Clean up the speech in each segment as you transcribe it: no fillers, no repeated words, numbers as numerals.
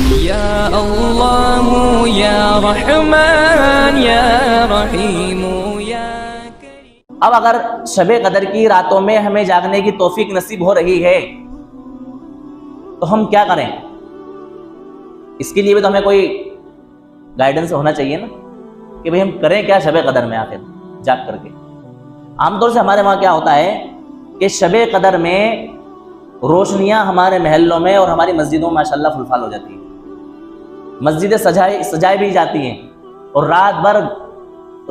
یا اللہ یا رحمان یا رحیم یا کریم۔ اب اگر شب قدر کی راتوں میں ہمیں جاگنے کی توفیق نصیب ہو رہی ہے تو ہم کیا کریں؟ اس کے لیے بھی تو ہمیں کوئی گائیڈنس ہونا چاہیے نا کہ بھئی ہم کریں کیا شب قدر میں آخر جاگ کر کے۔ عام طور سے ہمارے وہاں کیا ہوتا ہے کہ شب قدر میں روشنیاں ہمارے محلوں میں اور ہماری مسجدوں میں ماشاءاللہ فل فال ہو جاتی ہیں، مسجدیں سجائی بھی جاتی ہیں، اور رات بھر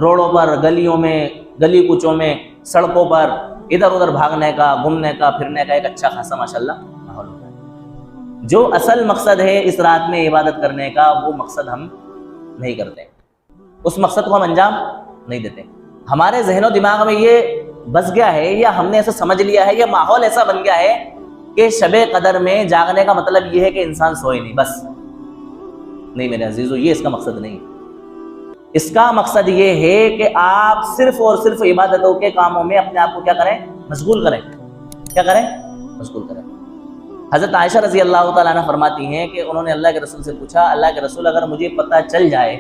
روڈوں پر، گلیوں میں، گلی کوچوں میں، سڑکوں پر ادھر ادھر بھاگنے کا، گھومنے کا، پھرنے کا ایک اچھا خاصا ماشاءاللہ ماحول ہوتا ہے۔ جو اصل مقصد ہے اس رات میں عبادت کرنے کا، وہ مقصد ہم نہیں کرتے، اس مقصد کو ہم انجام نہیں دیتے۔ ہمارے ذہن و دماغ میں یہ بس گیا ہے، یا ہم نے ایسا سمجھ لیا ہے، یا ماحول ایسا بن گیا ہے کہ شب قدر میں جاگنے کا مطلب یہ ہے کہ انسان سوئے نہیں، بس نہیں میرے عزیزو، یہ اس کا مقصد نہیں۔ اس کا مقصد یہ ہے کہ آپ صرف اور صرف عبادتوں کے کاموں میں اپنے آپ کو کیا کریں؟ مشغول کریں۔ کیا کریں؟ مشغول کریں۔ حضرت عائشہ رضی اللہ تعالیٰ عنہ فرماتی ہیں کہ انہوں نے اللہ کے رسول سے پوچھا، اللہ کے رسول اگر مجھے پتہ چل جائے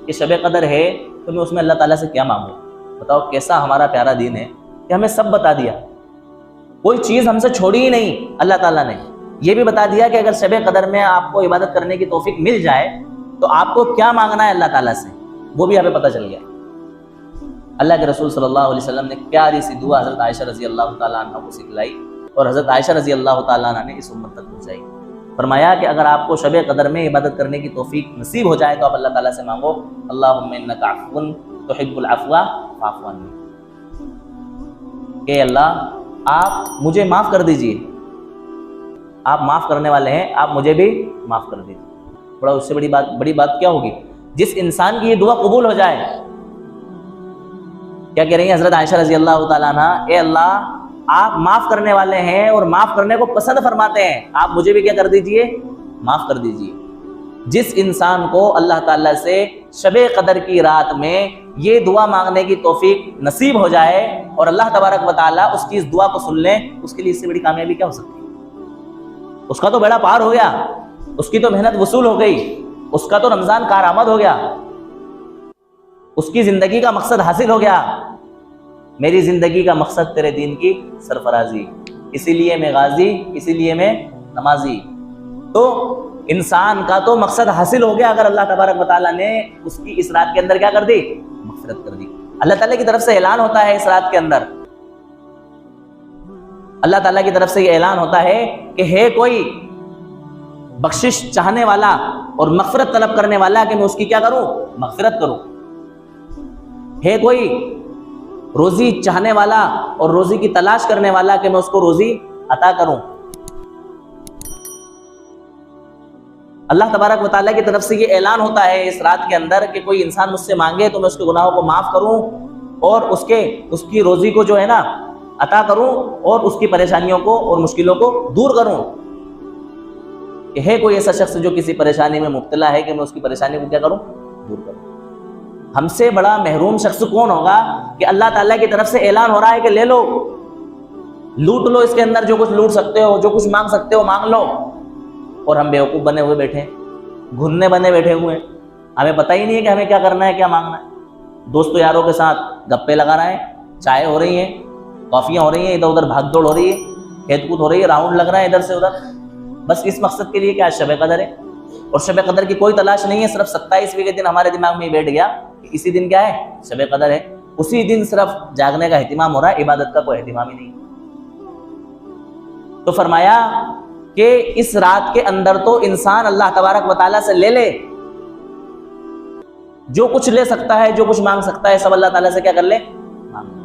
کہ شب قدر ہے تو میں اس میں اللہ تعالیٰ سے کیا مانگوں؟ بتاؤ کیسا ہمارا پیارا دین ہے کہ ہمیں سب بتا دیا، کوئی چیز ہم سے چھوڑی ہی نہیں۔ اللہ تعالیٰ نے یہ بھی بتا دیا کہ اگر شب قدر میں آپ کو عبادت کرنے کی توفیق مل جائے تو آپ کو کیا مانگنا ہے اللہ تعالیٰ سے، وہ بھی ہمیں پتہ چل گیا۔ اللہ کے رسول صلی اللہ علیہ وسلم نے پیاری سی دعا حضرت عائشہ رضی اللہ تعالیٰ عنہ کو سکھلائی، اور حضرت عائشہ رضی اللہ تعالیٰ عنہ نے اس امت تک پہنچائی۔ فرمایا کہ اگر آپ کو شب قدر میں عبادت کرنے کی توفیق نصیب ہو جائے تو آپ اللہ تعالیٰ سے مانگو، اللہم انک عفو تحب العفو فاعف عنی، کہ اللہ آپ مجھے معاف کر دیجئے، آپ معاف کرنے والے ہیں، آپ مجھے بھی معاف کر دیجئے۔ بڑا اس سے بڑی بات کیا ہوگی جس انسان کی یہ دعا قبول ہو جائے۔ کیا کہہ رہی ہیں حضرت عائشہ رضی اللہ تعالیٰ عنہ؟ اے اللہ آپ معاف کرنے والے ہیں اور معاف کرنے کو پسند فرماتے ہیں، آپ مجھے بھی کیا کر دیجئے؟ معاف کر دیجئے۔ جس انسان کو اللہ تعالیٰ سے شب قدر کی رات میں یہ دعا مانگنے کی توفیق نصیب ہو جائے اور اللہ تبارک و تعالیٰ اس کی اس دعا کو سن لیں، اس کے لیے اس سے بڑی کامیابی کیا ہو سکتی ہے؟ اس کا تو بیڑا پار ہو گیا، اس کی تو محنت وصول ہو گئی، اس کا تو رمضان کارآمد ہو گیا، اس کی زندگی کا مقصد حاصل ہو گیا۔ میری زندگی کا مقصد تیرے دین کی سرفرازی، اسی لیے میں غازی، اسی لیے میں نمازی۔ تو انسان کا تو مقصد حاصل ہو گیا اگر اللہ تبارک و تعالیٰ نے اس کی اس رات کے اندر کیا کر دی؟ مغفرت کر دی۔ اللہ تعالیٰ کی طرف سے اعلان ہوتا ہے اس رات کے اندر، اللہ تعالیٰ کی طرف سے یہ اعلان ہوتا ہے کہ ہے کوئی بخشش چاہنے والا اور مغفرت طلب کرنے والا کہ میں اس کی کیا کروں؟ مغفرت کروں۔ ہے کوئی روزی چاہنے والا اور روزی کی تلاش کرنے والا کہ میں اس کو روزی عطا کروں۔ اللہ تبارک و تعالیٰ کی طرف سے یہ اعلان ہوتا ہے اس رات کے اندر کہ کوئی انسان مجھ سے مانگے تو میں اس کے گناہوں کو معاف کروں اور اس کی روزی کو جو ہے نا عطا کروں اور اس کی پریشانیوں کو اور مشکلوں کو دور کروں۔ کہ ہے کوئی ایسا شخص جو کسی پریشانی میں مبتلا ہے کہ میں اس کی پریشانی کو کیا کروں؟ دور کروں۔ ہم سے بڑا محروم شخص کون ہوگا کہ اللہ تعالیٰ کی طرف سے اعلان ہو رہا ہے کہ لے لو، لوٹ لو، اس کے اندر جو کچھ لوٹ سکتے ہو، جو کچھ مانگ سکتے ہو مانگ لو، اور ہم بیوقوف بنے ہوئے بیٹھے ہیں، گھننے بنے بیٹھے ہوئے ہیں، ہمیں پتہ ہی نہیں ہے کہ ہمیں کیا کرنا ہے، کیا مانگنا ہے۔ دوستوں یاروں کے ساتھ گپے لگا رہے ہیں، چائے ہو رہی ہیں، کافیاں ہو رہی ہیں، ادھر ادھر بھاگ دوڑ ہو رہی ہے، کھیت کود ہو رہی ہے، راؤنڈ لگ رہا ہے ادھر سے ادھر، بس اس مقصد کے لیے کہ آج شب قدر ہے، اور شب قدر کی کوئی تلاش نہیں ہے، صرف 27ویں کے دن ہمارے دماغ میں بیٹھ گیا کہ اسی دن کیا ہے؟ شب قدر ہے، اسی دن صرف جاگنے کا اہتمام ہو رہا ہے، عبادت کا کوئی اہتمام ہی نہیں۔ تو فرمایا کہ اس رات کے اندر تو انسان اللہ تبارک و تعالیٰ سے لے لے، جو کچھ لے سکتا ہے، جو کچھ مانگ سکتا ہے، سب اللہ تعالیٰ سے کیا کر لے؟ مانگ۔